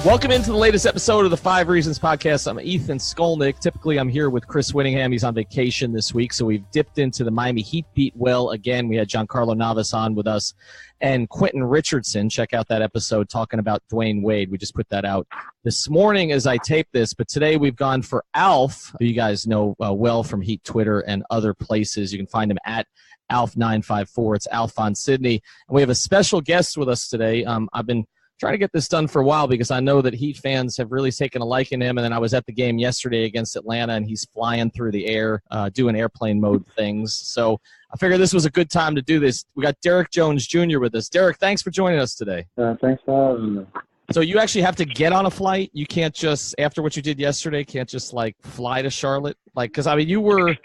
Welcome into the latest episode of the 5 Reasons Podcast. I'm Ethan Skolnick. Typically, I'm here with Chris Whittingham. He's on vacation this week, so we've dipped into the Miami Heat beat well again. We had Giancarlo Navas on with us and Quentin Richardson. Check out that episode talking about Dwayne Wade. We just put that out this morning as I tape this, but today we've gone for Alf, who you guys know well from Heat Twitter and other places. You can find him at Alf954. It's Alf on Sydney. And we have a special guest with us today. I've been trying to get this done for a while because I know that Heat fans have really taken a liking to him. And then I was at the game yesterday against Atlanta, and he's flying through the air, doing airplane mode things. So I figured this was a good time to do this. We got Derrick Jones Jr. with us. Derrick, thanks for joining us today. Thanks for having me. So you actually have to get on a flight. You can't just, after what you did yesterday, can't just like fly to Charlotte. Like, because I mean, you were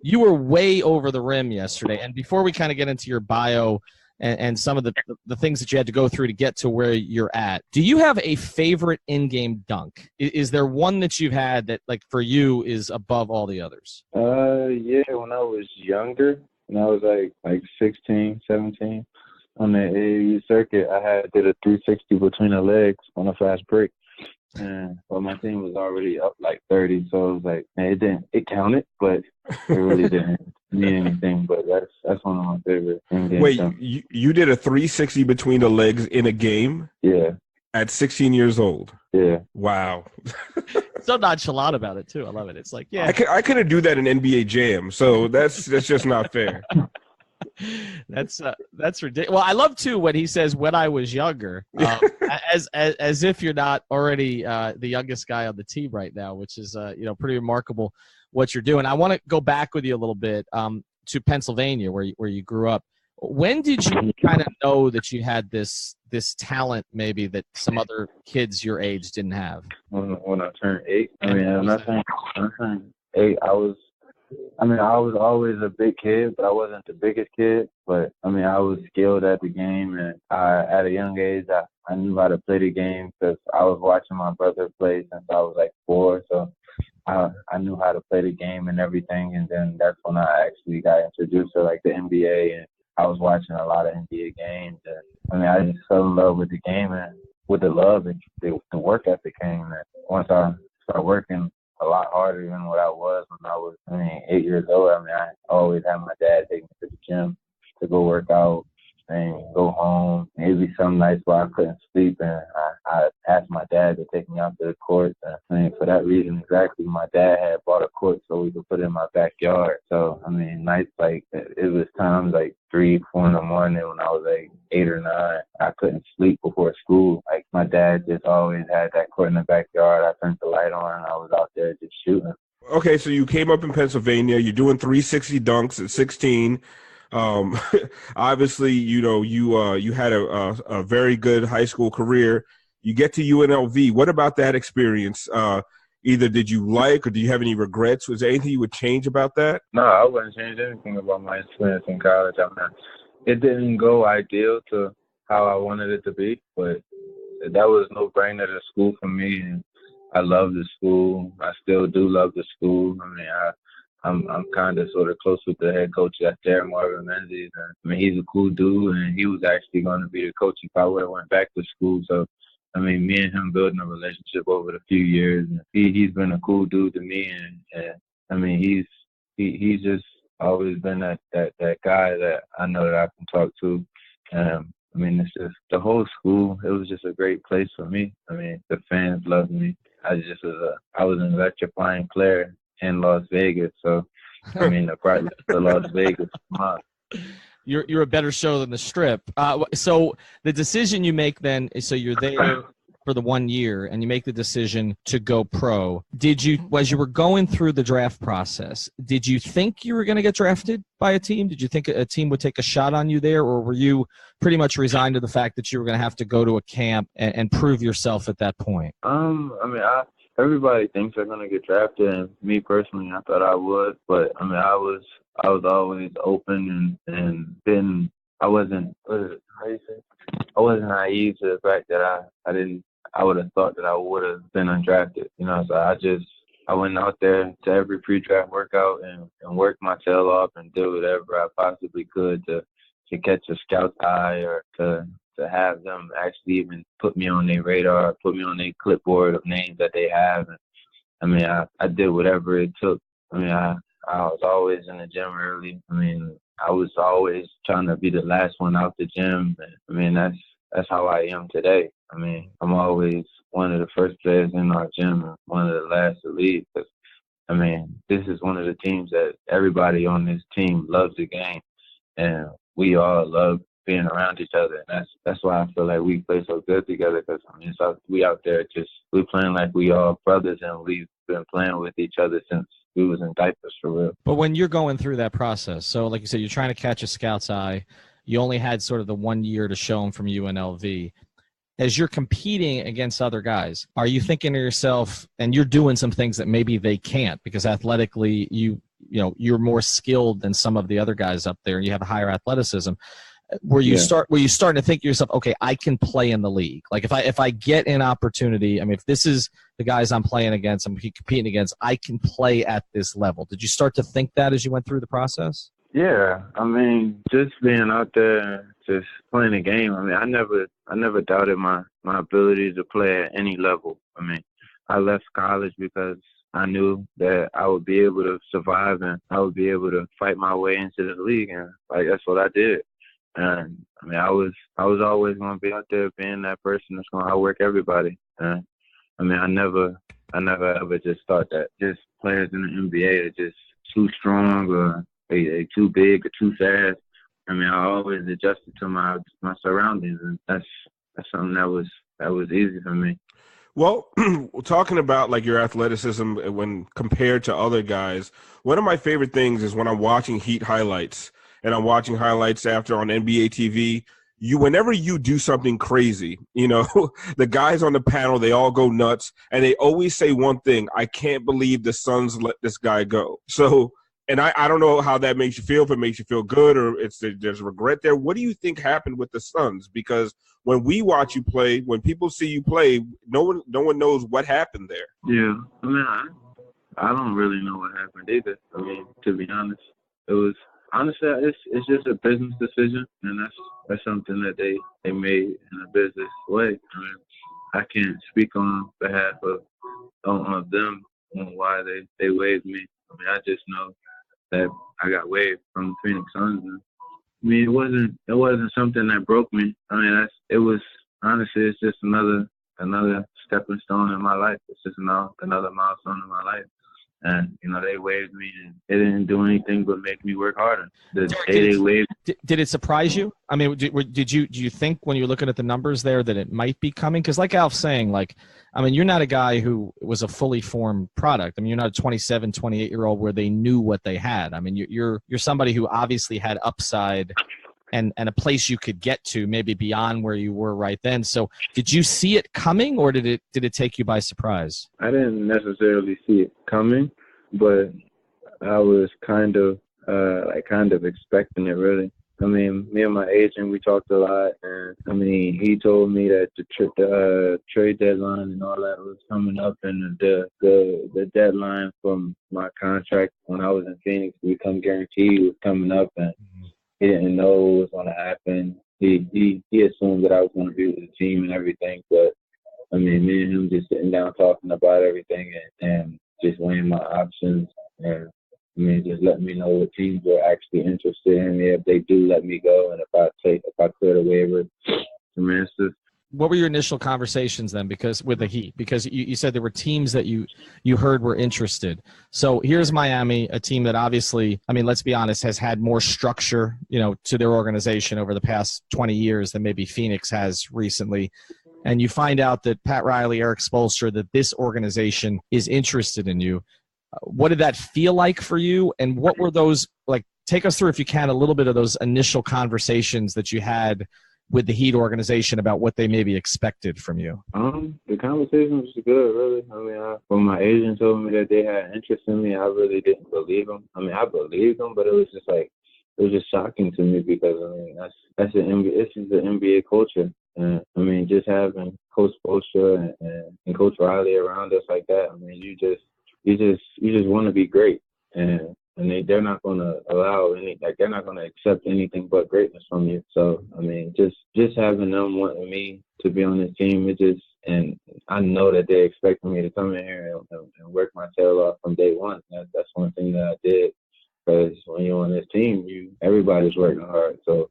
you were way over the rim yesterday. And before we kind of get into your bio and some of the things that you had to go through to get to where you're at, do you have a favorite in-game dunk? Is there one that you've had that, like, for you is above all the others? Yeah, when I was younger, when I was like 16, 17, on the AAU circuit, I did a 360 between the legs on a fast break. And well, my team was already up like 30, so it was like, man, it counted, but it really didn't mean anything. But that's one of my favorite in-game. Wait, you did a 360 between the legs in a game? Yeah. At 16 years old? Yeah. Wow. So nonchalant about it too. I love it. It's like, yeah, I couldn't do that in NBA Jam, so that's just not fair. That's ridiculous. Well, I love too when he says when I was younger, as if you're not already the youngest guy on the team right now, which is pretty remarkable what you're doing. I want to go back with you a little bit to Pennsylvania, where you grew up. When did you kind of know that you had this talent, maybe that some other kids your age didn't have? When I turned 8, when I turned 8, I was always a big kid, but I wasn't the biggest kid. But, I was skilled at the game, and at a young age, I knew how to play the game because I was watching my brother play since I was like 4. So I knew how to play the game and everything. And then that's when I actually got introduced to, like, the NBA, and I was watching a lot of NBA games. And, I just fell in love with the game and with the love and the work ethic came. And once I started working a lot harder than what I was when I was 8 years old. I always had my dad take me to the gym to go work out and go home. Maybe some nights where I couldn't sleep, and I asked my dad to take me out to the court. For that reason exactly, my dad had bought a court so we could put it in my backyard. So, nights like it was times like 3, 4 in the morning when I was like 8 or 9. I couldn't sleep before school. Like, my dad just always had that court in the backyard. I turned the light on and I was out there just shooting. Okay, so you came up in Pennsylvania. You're doing 360 dunks at 16. Obviously, you had a very good high school career. You get to UNLV. What about that experience? Either did you like or do you have any regrets? Was there anything you would change about that? No, I wouldn't change anything about my experience in college. It didn't go ideal to how I wanted it to be, but that was no brainer to school for me. And I love the school. I still do love the school. I'm kind of sort of close with the head coach that's there, Marvin Menzies. And, he's a cool dude, and he was actually going to be the coach if I would have went back to school. So, me and him building a relationship over the few years. And he's been a cool dude to me, and he's just always been that guy that I know that I can talk to. It's just the whole school. It was just a great place for me. The fans loved me. I was an electrifying player in Las Vegas. So, the practice to Las Vegas. You're a better show than the Strip. So the decision you make then is, so you're there for the 1 year and you make the decision to go pro. As you were going through the draft process, did you think you were going to get drafted by a team? Did you think a team would take a shot on you there, or were you pretty much resigned to the fact that you were going to have to go to a camp and prove yourself at that point? Everybody thinks they're going to get drafted, and me personally, I thought I would. But, I was always open and I wasn't naive to the fact that I would have thought that I would have been undrafted. So I went out there to every pre-draft workout and worked my tail off and did whatever I possibly could to catch a scout's eye or to to have them actually even put me on their radar, put me on their clipboard of names that they have. And, I mean, I did whatever it took. I mean, I was always in the gym early. I mean, I was always trying to be the last one out the gym. And, I mean, that's how I am today. I mean, I'm always one of the first players in our gym and one of the last to leave. Because, I mean, this is one of the teams that everybody on this team loves the game. And we all love being around each other. And that's why I feel like we play so good together, because, I mean, we out there we playing like we all brothers, and we've been playing with each other since we was in diapers, for real. But when you're going through that process, so like you said, you're trying to catch a scout's eye. You only had sort of the 1 year to show them from UNLV. As you're competing against other guys, are you thinking to yourself, and you're doing some things that maybe they can't because athletically you're more skilled than some of the other guys up there and you have a higher athleticism? Were you starting to think to yourself, okay, I can play in the league? Like if I get an opportunity, I mean, if this is the guys I'm playing against, I'm competing against, I can play at this level. Did you start to think that as you went through the process? Yeah, I mean, just being out there, just playing the game. I mean, I never doubted my ability to play at any level. I mean, I left college because I knew that I would be able to survive and I would be able to fight my way into the league, and like that's what I did. And I mean, I was always going to be out there being that person that's going to outwork everybody. And I mean, I never ever just thought that just players in the NBA are just too strong or they too big or too fast. I mean, I always adjusted to my surroundings, and that's something that was easy for me. Well, talking about like your athleticism when compared to other guys, one of my favorite things is when I'm watching Heat highlights and I'm watching highlights after on NBA TV. Whenever you do something crazy, the guys on the panel, they all go nuts, and they always say one thing: I can't believe the Suns let this guy go. So, and I don't know how that makes you feel, if it makes you feel good or there's regret there. What do you think happened with the Suns? Because when we watch you play, when people see you play, no one knows what happened there. Yeah, I mean, I don't really know what happened either. I mean, to be honest, it's just a business decision, and that's something that they made in a business way. I mean, I can't speak on behalf of them on why they waived me. I mean, I just know that I got waived from the Phoenix Suns. And, I mean, it wasn't something that broke me. I mean, it's just another stepping stone in my life. It's just another milestone in my life. And, they waived me, and it didn't do anything but make me work harder. The day they waived. Did it do you? I mean, do you think when you're looking at the numbers there that it might be coming? Because like Alf's saying, you're not a guy who was a fully formed product. I mean, you're not a 27, 28-year-old where they knew what they had. I mean, you're somebody who obviously had upside and a place you could get to maybe beyond where you were right then. So did you see it coming, or did it take you by surprise? I didn't necessarily see it coming, but I was kind of expecting it, really. I mean, me and my agent, we talked a lot, and I mean, he told me that the trade deadline and all that was coming up, and the deadline from my contract when I was in Phoenix to become guaranteed was coming up, and he didn't know what was going to happen. He assumed that I was going to be with the team and everything, but I mean, me and him just sitting down talking about everything and just weighing my options, and I mean, just letting me know what teams are actually interested in me if they do let me go, and if I clear the waiver. I mean, it's just. What were your initial conversations then? Because with the Heat, because you said there were teams that you heard were interested. So here's Miami, a team that obviously, I mean, let's be honest, has had more structure, to their organization over the past 20 years than maybe Phoenix has recently. And you find out that Pat Riley, Eric Spoelstra, that this organization is interested in you. What did that feel like for you? And what were those, take us through, if you can, a little bit of those initial conversations that you had with the Heat organization about what they maybe expected from you? The conversation was good, really. I mean, when my agent told me that they had interest in me, I really didn't believe them. I mean, I believed them, but it was just shocking to me because, I mean, this is the NBA culture. And, I mean, just having Coach Spoelstra and Coach Riley around us like that, I mean, you just want to be great. And and they're not going to allow they're not going to accept anything but greatness from you. So, I mean, just having them wanting me to be on this team, and I know that they expecting me to come in here and work my tail off from day one. That's one thing that I did, because when you're on this team, everybody's working hard. So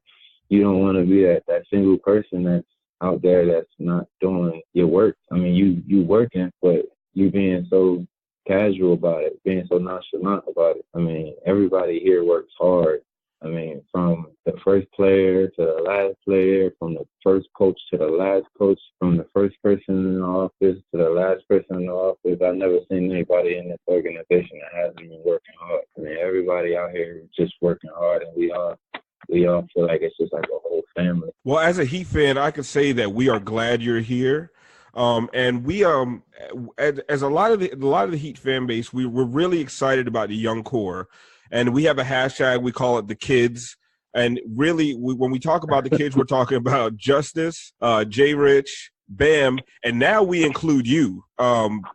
you don't want to be that single person that's out there that's not doing your work. I mean, you working, but you being so casual about it, being so nonchalant about it. I mean, everybody here works hard. I mean, from the first player to the last player, from the first coach to the last coach, from the first person in the office to the last person in the office. I've never seen anybody in this organization that hasn't been working hard. I mean, everybody out here is just working hard, and we all feel like it's just like a whole family. Well, as a Heat fan, I could say that we are glad you're here. And we, as a lot of the Heat fan base, we're really excited about the young core, and we have a hashtag. We call it the kids. And really, when we talk about the kids, we're talking about Justice, J. Rich, Bam, and now we include you,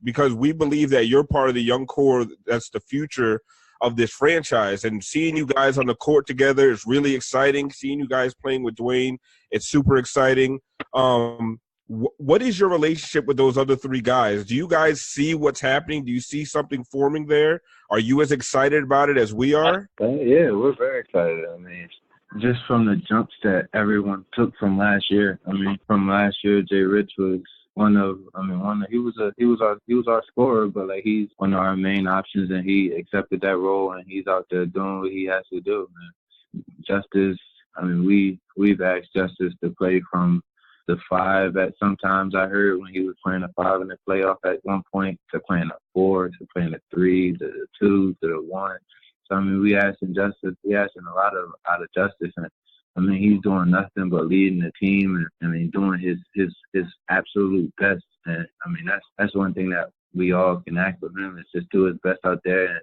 because we believe that you're part of the young core. That's the future of this franchise, and seeing you guys on the court together is really exciting. Seeing you guys playing with Dwayne, it's super exciting. What is your relationship with those other three guys? Do you guys see what's happening? Do you see something forming there? Are you as excited about it as we are? Yeah, we're very excited. I mean, just from the jumps that everyone took from last year. I mean, from last year, Jay Rich was he was our scorer, but like he's one of our main options, and he accepted that role, and he's out there doing what he has to do. Man. Justice, I mean, we've asked Justice to play from the 5 at sometimes. I heard when he was playing the 5 in the playoff at one point, to playing the 4, to playing the 3, to the 2, to the 1. So I mean, we asking a lot out of Justice, and I mean, he's doing nothing but leading the team, and I mean, doing his absolute best. And I mean, that's one thing that we all can ask of him, is just do his best out there. And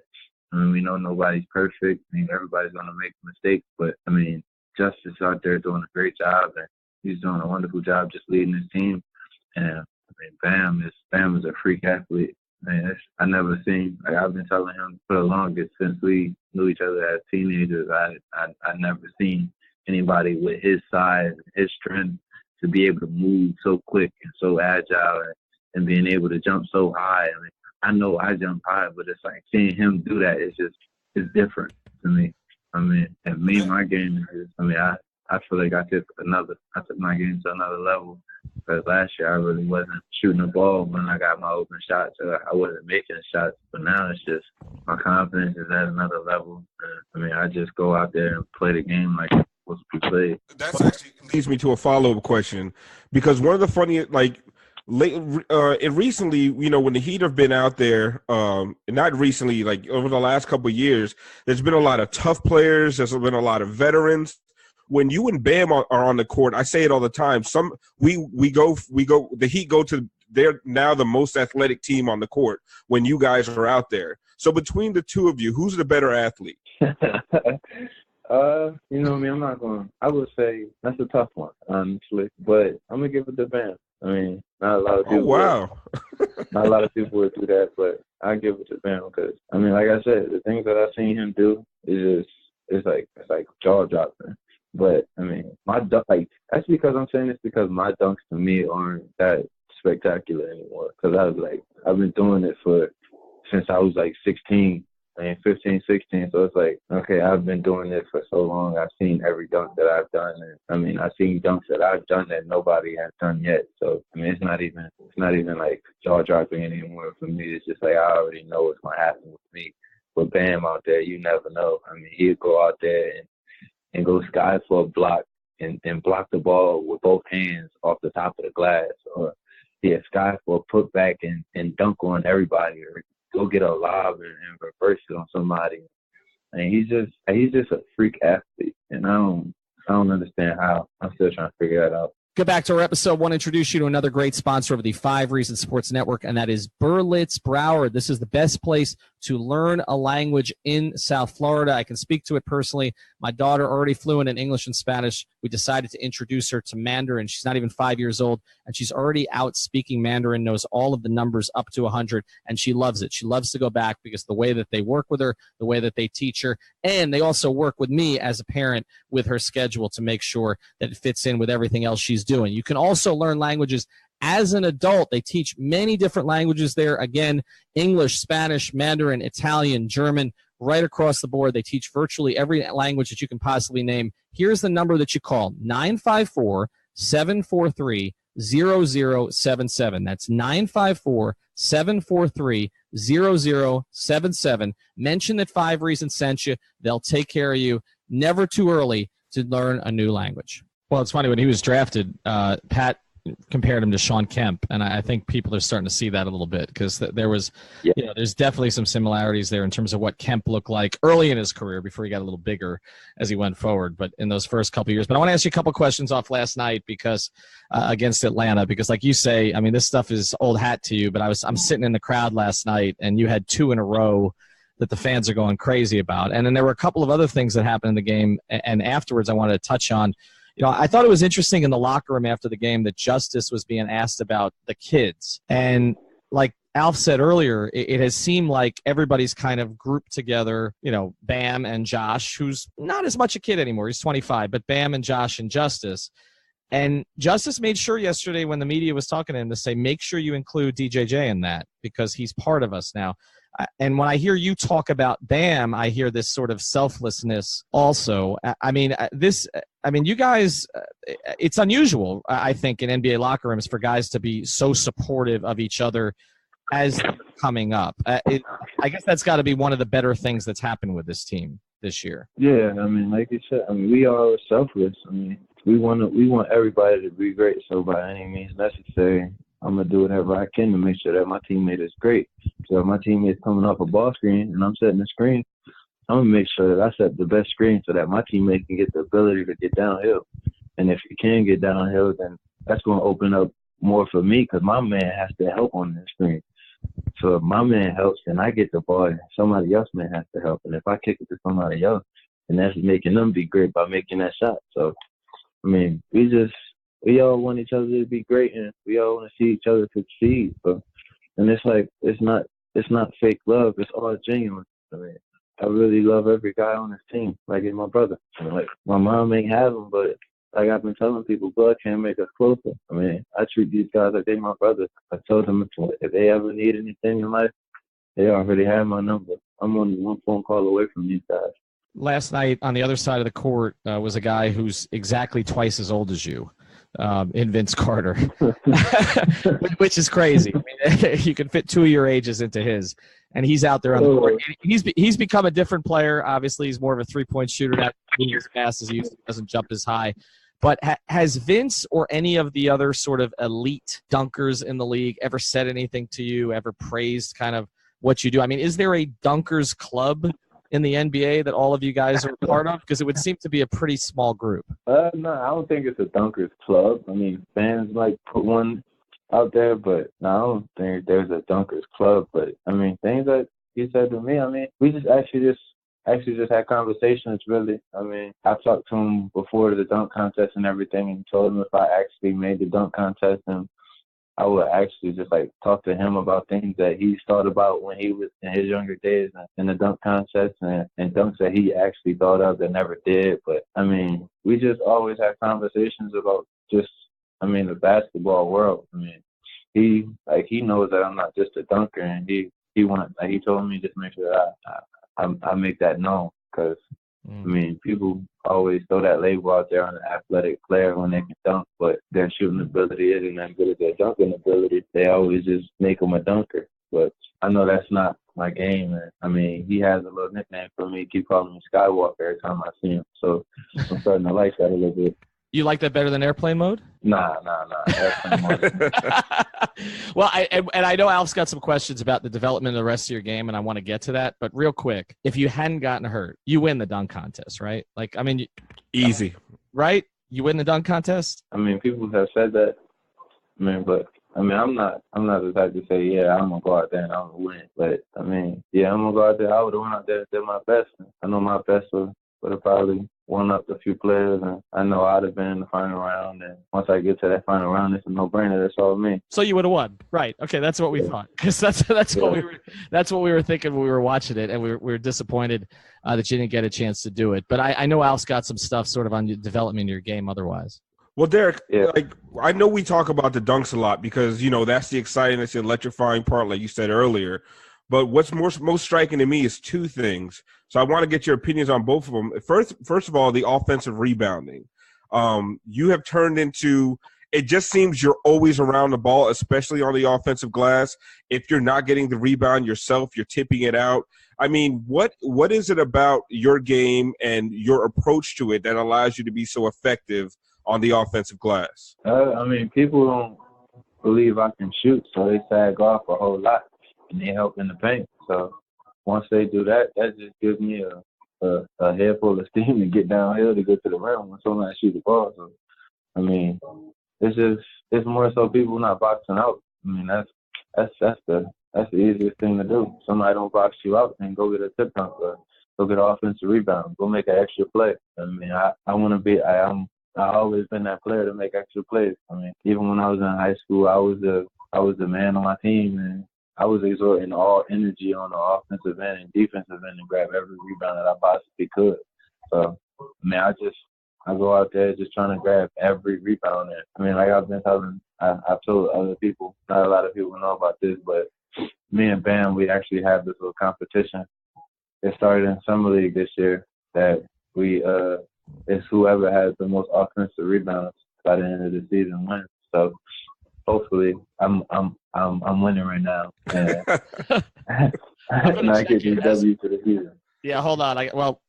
I mean, we know nobody's perfect. I mean, everybody's gonna make mistakes, but I mean, Justice out there doing a great job, and he's doing a wonderful job just leading his team. And I mean, Bam is a freak athlete. Man, I never seen, like I've been telling him for the longest since we knew each other as teenagers. I never seen anybody with his size, his strength, to be able to move so quick and so agile, and being able to jump so high. I mean, I know I jump high, but it's like seeing him do that it's different to me. I mean, and my game is, I mean, I feel like I took my game to another level. Because last year I really wasn't shooting the ball when I got my open shots. So I wasn't making shots. But now it's just my confidence is at another level. I mean, I just go out there and play the game like it's supposed to be played. That actually leads me to a follow-up question. Because one of the funniest, recently, you know, when the Heat have been out there, not recently, like over the last couple of years, there's been a lot of tough players. There's been a lot of veterans. When you and Bam are on the court, I say it all the time. The Heat go to, they're now the most athletic team on the court when you guys are out there. So between the two of you, who's the better athlete? You know me, I would say that's a tough one, honestly. But I'm gonna give it to Bam. I mean, not a lot of people. Oh, wow. Not a lot of people would do that, but I give it to Bam because I mean, like I said, the things that I've seen him do is it's like jaw dropping. But I mean, that's because I'm saying this because my dunks to me aren't that spectacular anymore. Because I've been doing it since I was like 16, I mean 15, 16. So it's like, okay, I've been doing this for so long. I've seen every dunk that I've done, and I mean, I've seen dunks that I've done that nobody has done yet. So I mean, it's not even like jaw dropping anymore for me. It's just like I already know what's gonna happen with me. With Bam out there, you never know. I mean, he'll go out there and go sky for a block and block the ball with both hands off the top of the glass, or sky for a putback and dunk on everybody, or go get a lob and reverse it on somebody. And he's just a freak athlete, and I don't understand how. I'm still trying to figure that out. Get back to our episode. I want to introduce you to another great sponsor of the 5 Reasons Sports Network, and that is Berlitz Broward. This is the best place to learn a language in South Florida. I can speak to it personally. My daughter, already fluent in English and Spanish, we decided to introduce her to Mandarin. She's not even 5 years old, and she's already out speaking Mandarin, knows all of the numbers up to 100, and she loves it. She loves to go back because the way that they work with her, the way that they teach her, and they also work with me as a parent with her schedule to make sure that it fits in with everything else she's doing. You can also learn languages as an adult. They teach many different languages there. Again, English, Spanish, Mandarin, Italian, German, right across the board. They teach virtually every language that you can possibly name. Here's the number that you call, 954-743-0077. That's 954-743-0077. Mention that 5 Reasons sent you. They'll take care of you. Never too early to learn a new language. Well, it's funny, when he was drafted, Pat compared him to Sean Kemp, and I think people are starting to see that a little bit, because there was, there's definitely some similarities there in terms of what Kemp looked like early in his career before he got a little bigger as he went forward, but in those first couple of years. But I want to ask you a couple questions off last night because against Atlanta, because like you say, I mean, this stuff is old hat to you, but I'm sitting in the crowd last night, and you had 2 in a row that the fans are going crazy about. And then there were a couple of other things that happened in the game, and afterwards I wanted to touch on. I thought it was interesting in the locker room after the game that Justice was being asked about the kids. And like Alf said earlier, it has seemed like everybody's kind of grouped together, Bam and Josh, who's not as much a kid anymore. He's 25, but Bam and Josh and Justice. And Justice made sure yesterday when the media was talking to him to say, make sure you include DJJ in that because he's part of us now. And when I hear you talk about Bam, I hear this sort of selflessness also. I mean, you guys, it's unusual, I think, in NBA locker rooms for guys to be so supportive of each other as they're coming up. I guess that's got to be one of the better things that's happened with this team this year. Yeah, I mean, like you said, we are selfless. I mean, we want everybody to be great. So by any means necessary, I'm going to do whatever I can to make sure that my teammate is great. So if my teammate's coming off a ball screen and I'm setting the screen, I'm going to make sure that I set the best screen so that my teammate can get the ability to get downhill. And if he can get downhill, then that's going to open up more for me because my man has to help on the screen. So if my man helps, then I get the ball, and somebody else may have to help. And if I kick it to somebody else, then that's making them be great by making that shot. So, I mean, we all want each other to be great, and we all want to see each other succeed. So, and it's like it's not fake love. It's all genuine. I mean, I really love every guy on this team, like he's my brother. I mean, like my mom ain't have him, but like I've been telling people, blood can't make us closer. I mean, I treat these guys like they're my brother. I told them if they ever need anything in life, they already have my number. I'm only one phone call away from these guys. Last night on the other side of the court was a guy who's exactly twice as old as you. In Vince Carter, which is crazy. I mean, you can fit 2 of your ages into his, and he's out there on the court. He's become a different player. Obviously, he's more of a 3-point shooter now. He as fast as he used to, doesn't jump as high. But has Vince or any of the other sort of elite dunkers in the league ever said anything to you, ever praised kind of what you do? I mean, is there a dunkers club in the NBA that all of you guys are a part of? Because it would seem to be a pretty small group. No, I don't think it's a dunkers club. I mean, fans might put one out there, but no, I don't think there's a dunkers club. But I mean, things that he said to me, I mean, we just actually just had conversations, really. I mean, I talked to him before the dunk contest and everything, and told him if I actually made the dunk contest, and I would actually just like talk to him about things that he's thought about when he was in his younger days in the dunk contest and dunks that he actually thought of that never did. But I mean, we just always have conversations about the basketball world. I mean, he knows that I'm not just a dunker, and he told me just make sure that I make that known because. I mean, people always throw that label out there on an athletic player when they can dunk, but their shooting ability isn't as good as their dunking ability. They always just make them a dunker. But I know that's not my game. And I mean, he has a little nickname for me. He keep calling me Skywalker every time I see him. So I'm starting to like that a little bit. You like that better than airplane mode? Nah. Airplane mode. Well, I know Alf's got some questions about the development of the rest of your game, and I want to get to that. But real quick, if you hadn't gotten hurt, you win the dunk contest, right? Like, I mean, easy, right? You win the dunk contest. I mean, people have said that. I mean, but I mean, I'm not the type to say, yeah, I'm gonna go out there and I'm gonna win. But I mean, yeah, I'm gonna go out there. I would have went out there and did my best. I know my best would have probably won up a few players, and I know I'd have been in the final round. And once I get to that final round, it's a no-brainer. That's all me. So you would have won, right? Okay, that's what we thought, because that's what we were thinking when we were watching it, and we were disappointed that you didn't get a chance to do it. But I know Al's got some stuff sort of on your development in your game otherwise. Well, Derrick, like I know we talk about the dunks a lot because that's the exciting, that's the electrifying part, like you said earlier. But what's most striking to me is two things. So I want to get your opinions on both of them. First of all, the offensive rebounding. You have turned into – it just seems you're always around the ball, especially on the offensive glass. If you're not getting the rebound yourself, you're tipping it out. I mean, what is it about your game and your approach to it that allows you to be so effective on the offensive glass? I mean, people don't believe I can shoot, so they sag off a whole lot. And they help in the paint. So once they do that, that just gives me a head full of steam to get downhill to get to the rim when somebody shoots the ball. So I mean, it's more so people not boxing out. I mean, that's the easiest thing to do. Somebody don't box you out, and go get a tip dunk or go get an offensive rebound, go make an extra play. I mean, I always been that player to make extra plays. I mean, even when I was in high school, I was the man on my team, and I was exerting all energy on the offensive end and defensive end to grab every rebound that I possibly could. So, I mean, I go out there just trying to grab every rebound. I mean, like I've been telling, I've told other people, not a lot of people know about this, but me and Bam, we actually have this little competition. It started in summer league this year that it's whoever has the most offensive rebounds by the end of the season wins. So hopefully I'm winning right now. And I get these W's for the season. Yeah, hold on. I'll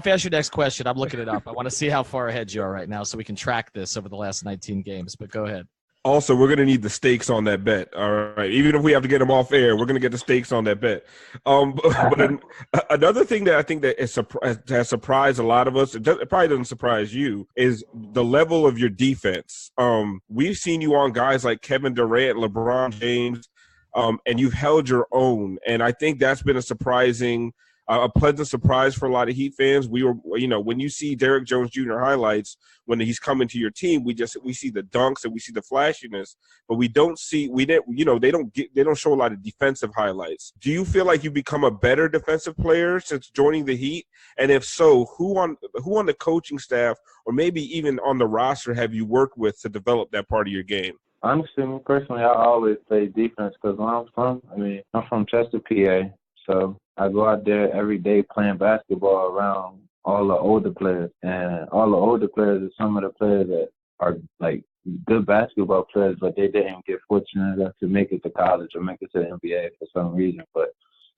ask your next question. I'm looking it up. I want to see how far ahead you are right now so we can track this over the last 19 games. But go ahead. Also, we're going to need the stakes on that bet. All right. Even if we have to get them off air, we're going to get the stakes on that bet. But another thing that I think that has surprised a lot of us, it probably doesn't surprise you, is the level of your defense. We've seen you on guys like Kevin Durant, LeBron James, and you've held your own. And I think that's been a pleasant surprise for a lot of Heat fans. We were, when you see Derrick Jones Jr. highlights, when he's coming to your team, we see the dunks and we see the flashiness, but they don't show a lot of defensive highlights. Do you feel like you've become a better defensive player since joining the Heat? And if so, who on the coaching staff or maybe even on the roster have you worked with to develop that part of your game? Honestly, me personally, I always play defense because where I'm from Chester, PA, so I go out there every day playing basketball around all the older players. And all the older players are some of the players that are, like, good basketball players, but they didn't get fortunate enough to make it to college or make it to the NBA for some reason. But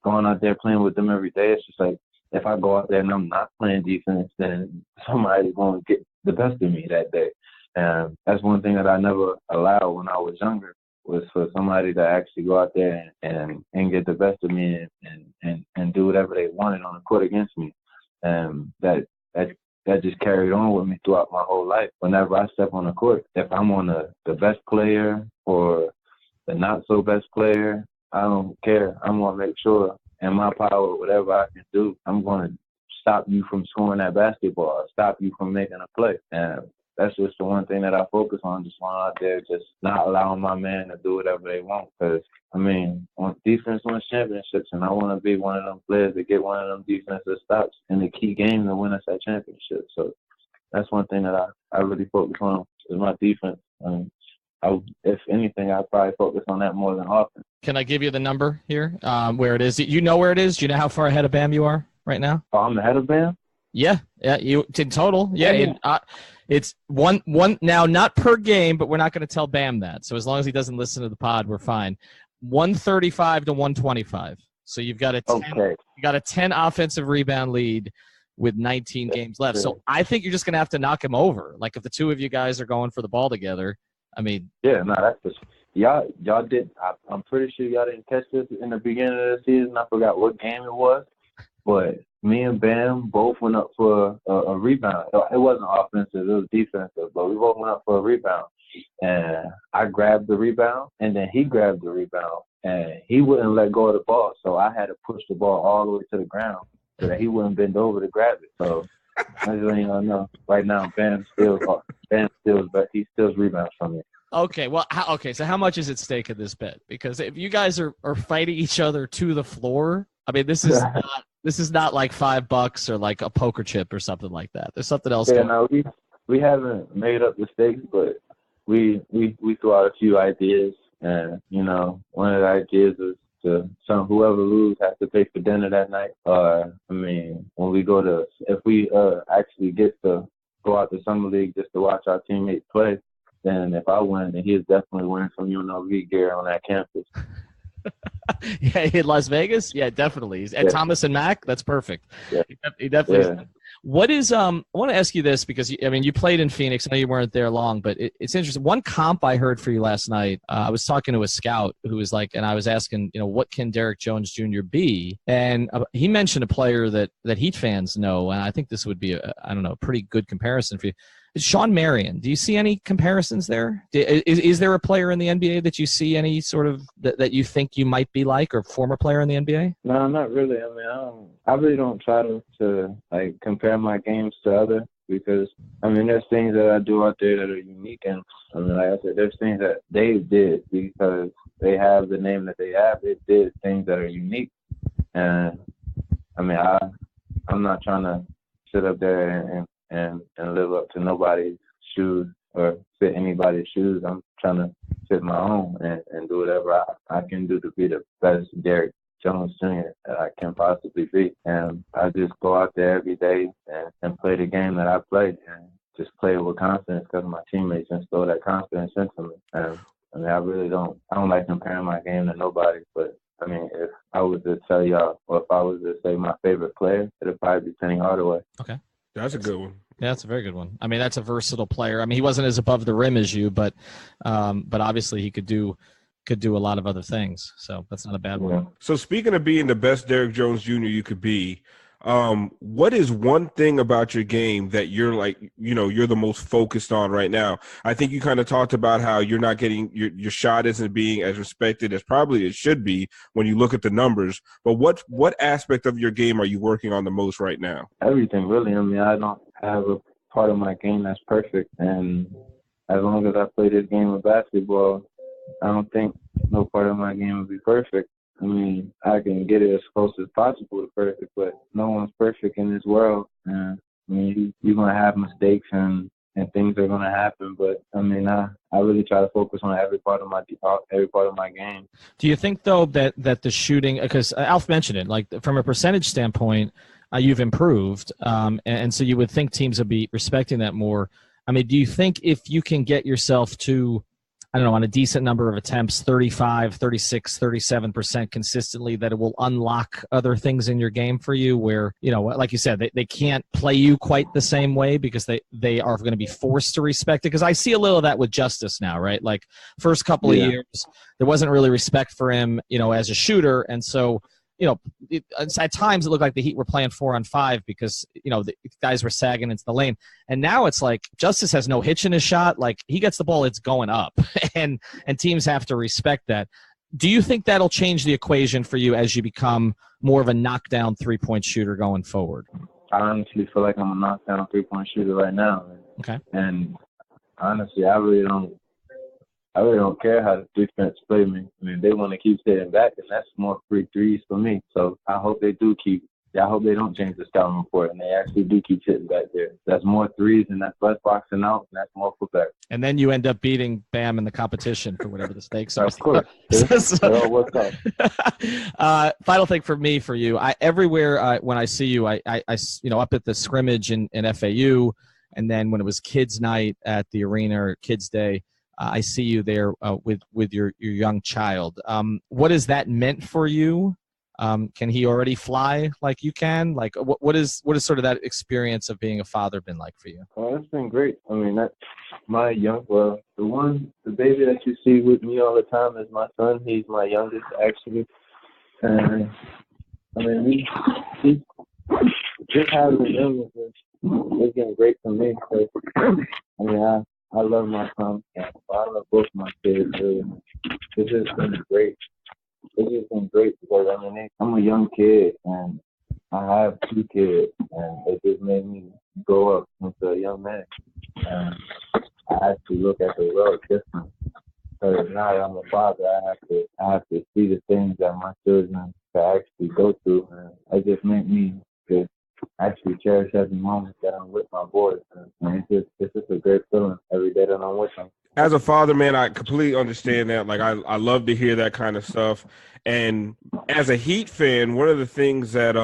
going out there playing with them every day, it's just like, if I go out there and I'm not playing defense, then somebody's going to get the best of me that day. And that's one thing that I never allowed when I was younger, was for somebody to actually go out there and get the best of me and do whatever they wanted on the court against me. And that just carried on with me throughout my whole life. Whenever I step on the court, if I'm on the best player or the not so best player, I don't care. I'm going to make sure in my power, whatever I can do, I'm going to stop you from scoring that basketball, stop you from making a play. And that's just the one thing that I focus on, just going out there, just not allowing my man to do whatever they want. Because, I mean, on defense wins championships, and I want to be one of them players to get one of them defensive stops in the key game to win us that championship. So that's one thing that I really focus on is my defense. If anything, I'd probably focus on that more than offense. Can I give you the number here, where it is? You know where it is? Do you know how far ahead of Bam you are right now? Oh, I'm ahead of Bam? Yeah, you in total. Yeah, it's one now, not per game, but we're not going to tell Bam that. So as long as he doesn't listen to the pod, we're fine. 135 to 125. So you've got a 10 offensive rebound lead with 19 games left. So I think you're just going to have to knock him over. Like if the two of you guys are going for the ball together, I mean. Yeah, no, that's just y'all did. I'm pretty sure y'all didn't catch this in the beginning of the season. I forgot what game it was, but me and Bam both went up for a rebound. It wasn't offensive, it was defensive, but we both went up for a rebound. and I grabbed the rebound, and then he grabbed the rebound, and he wouldn't let go of the ball, so I had to push the ball all the way to the ground so that he wouldn't bend over to grab it. So I just want you to know, right now, Bam steals, but he steals rebounds from me. Okay, well, so how much is at stake in this bet? Because if you guys are fighting each other to the floor, I mean, this is not like $5 or like a poker chip or something like that. There's something else going on. No, we haven't made up the stakes, but we threw out a few ideas, and one of the ideas is whoever loses has to pay for dinner that night. When we if we actually get to go out to summer league just to watch our teammates play, then if I win, then he's definitely winning some UNLV gear on that campus. Yeah, in Las Vegas? Yeah, definitely. At Thomas and Mack? That's perfect. Yeah. He definitely. Yeah. What is I want to ask you this because you played in Phoenix. I know you weren't there long, but it's interesting. One comp I heard for you last night. I was talking to a scout who was like, and I was asking, what can Derrick Jones Jr. be? And he mentioned a player that Heat fans know, and I think this would be a pretty good comparison for you. It's Sean Marion. Do you see any comparisons there? Is there a player in the NBA that you see any sort of that you think you might be like, or former player in the NBA? No, not really. I really don't try to like compare my games to others, because there's things that I do out there that are unique, and like I said, there's things that they did because they have the name that they have. They did things that are unique, and I'm not trying to sit up there and live up to nobody's shoes or fit anybody's shoes. I'm trying to fit my own and do whatever I can do to be the best Derrick Jones Jr. that I can possibly be. And I just go out there every day and play the game that I play, and just play it with confidence because my teammates instill that confidence into me. And I don't like comparing my game to nobody, but if I was to tell y'all, or if I was to say my favorite player, it'd probably be Penny Hardaway. Okay. That's a good one. Yeah, that's a very good one. That's a versatile player. He wasn't as above the rim as you, but obviously he could do a lot of other things. So that's not a bad one. So speaking of being the best Derrick Jones Jr. you could be, what is one thing about your game that you're you're the most focused on right now? I think you kind of talked about how you're not getting your shot isn't being as respected as probably it should be when you look at the numbers. But what aspect of your game are you working on the most right now? Everything, really. I don't have a part of my game that's perfect, and as long as I play this game of basketball, I don't think no part of my game will be perfect. I can get it as close as possible to perfect, but no one's perfect in this world. You're going to have mistakes and things are going to happen, but I really try to focus on every part of my game. Do you think, though, that the shooting, because Alf mentioned it, like from a percentage standpoint, you've improved, and so you would think teams would be respecting that more. Do you think if you can get yourself to, on a decent number of attempts, 35, 36, 37% consistently, that it will unlock other things in your game for you where, like you said, they can't play you quite the same way because they are going to be forced to respect it? Because I see a little of that with Justice now, right? Like first couple of years, there wasn't really respect for him, as a shooter. And so, at times it looked like the Heat were playing 4-on-5 because, the guys were sagging into the lane. And now it's like Justice has no hitch in his shot. Like he gets the ball, it's going up, and teams have to respect that. Do you think that'll change the equation for you as you become more of a knockdown 3-point shooter going forward? I honestly feel like I'm a knockdown 3-point shooter right now. Okay. And honestly, I really don't care how the defense play me. They want to keep sitting back, and that's more free threes for me. So I hope they don't change the scouting report, and they actually do keep sitting back there. That's more threes, and that's less boxing out, and that's more putback. And then you end up beating Bam in the competition for whatever the stakes are. Of course. It all works out. Final thing for you, everywhere when I see you, I up at the scrimmage in FAU, and then when it was kids' night at the arena or kids' day, I see you there with your young child. What has that meant for you? Can he already fly like you can? Like, what is sort of that experience of being a father been like for you? Well, it's been great. That's my the baby that you see with me all the time is my son. He's my youngest, actually. And he just having him has been great for me. I love my son. I love both my kids. Really. It's just been great. It's just been great because I'm a young kid and I have 2 kids, and it just made me grow up into a young man. And I actually look at the world different. Because now that I'm a father, I have to see the things that my children can actually go through, and it just made me to actually cherish every moment that I'm with my boys. And it's just a great feeling every day that I'm with them. As a father, man, I completely understand that. Like, I love to hear that kind of stuff. And as a Heat fan, one of the things that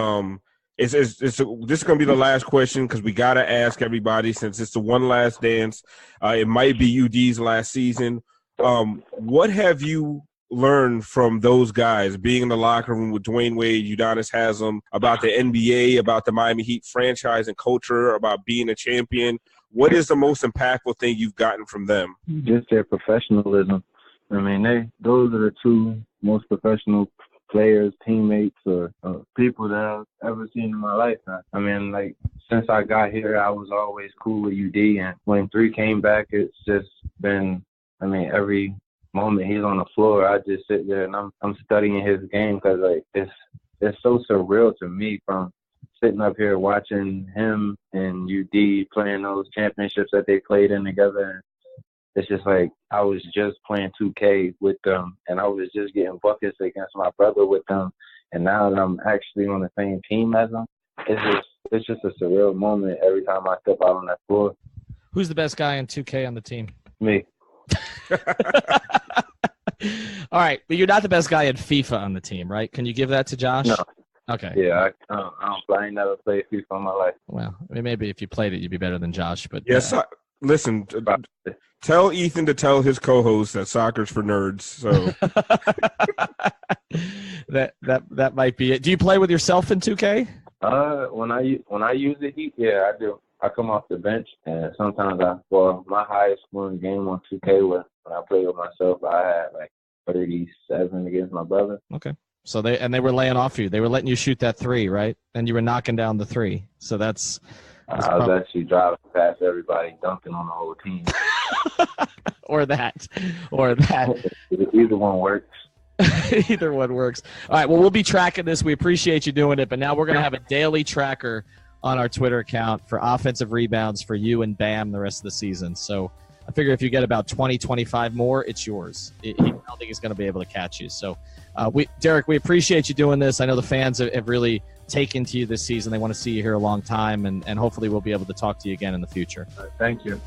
this is going to be the last question because we got to ask everybody since it's the one last dance. It might be UD's last season. What have you learned from those guys being in the locker room with Dwayne Wade, Udonis Haslem, about the NBA, about the Miami Heat franchise and culture, about being a champion? What is the most impactful thing you've gotten from them? Just their professionalism. I mean, those are the 2 most professional players, teammates, or people that I've ever seen in my life. I mean, like, since I got here, I was always cool with UD, and when 3 came back, it's just been, I mean, every moment he's on the floor, I just sit there and I'm studying his game because, like, it's so surreal to me from sitting up here watching him and UD playing those championships that they played in together. It's just like I was just playing 2K with them, and I was just getting buckets against my brother with them. And now that I'm actually on the same team as them, it's just a surreal moment every time I step out on that floor. Who's the best guy in 2K on the team? Me. All right, but you're not the best guy in FIFA on the team, right? Can you give that to Josh? No. Okay. Yeah, I ain't never played FIFA in my life. Well, I mean, maybe if you played it, you'd be better than Josh. But yes, listen. Tell Ethan to tell his co-host that soccer's for nerds. So that might be it. Do you play with yourself in 2K? When I use the Heat, yeah, I do. I come off the bench, and sometimes my highest scoring game on 2K was when I played with myself. I had like 37 against my brother. Okay. So they were laying off you. They were letting you shoot that 3, right? And you were knocking down the 3. So that's I was actually driving past everybody, dunking on the whole team. or that. Either one works. Either one works. All right, well, we'll be tracking this. We appreciate you doing it, but now we're going to have a daily tracker on our Twitter account for offensive rebounds for you and Bam the rest of the season. So I figure if you get about 20, 25 more, it's yours. I don't think he's going to be able to catch you. So, Derrick, we appreciate you doing this. I know the fans have really taken to you this season. They want to see you here a long time, and hopefully we'll be able to talk to you again in the future. Thank you.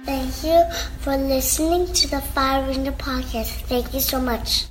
Thank you for listening to the Fire Ringer podcast. Thank you so much.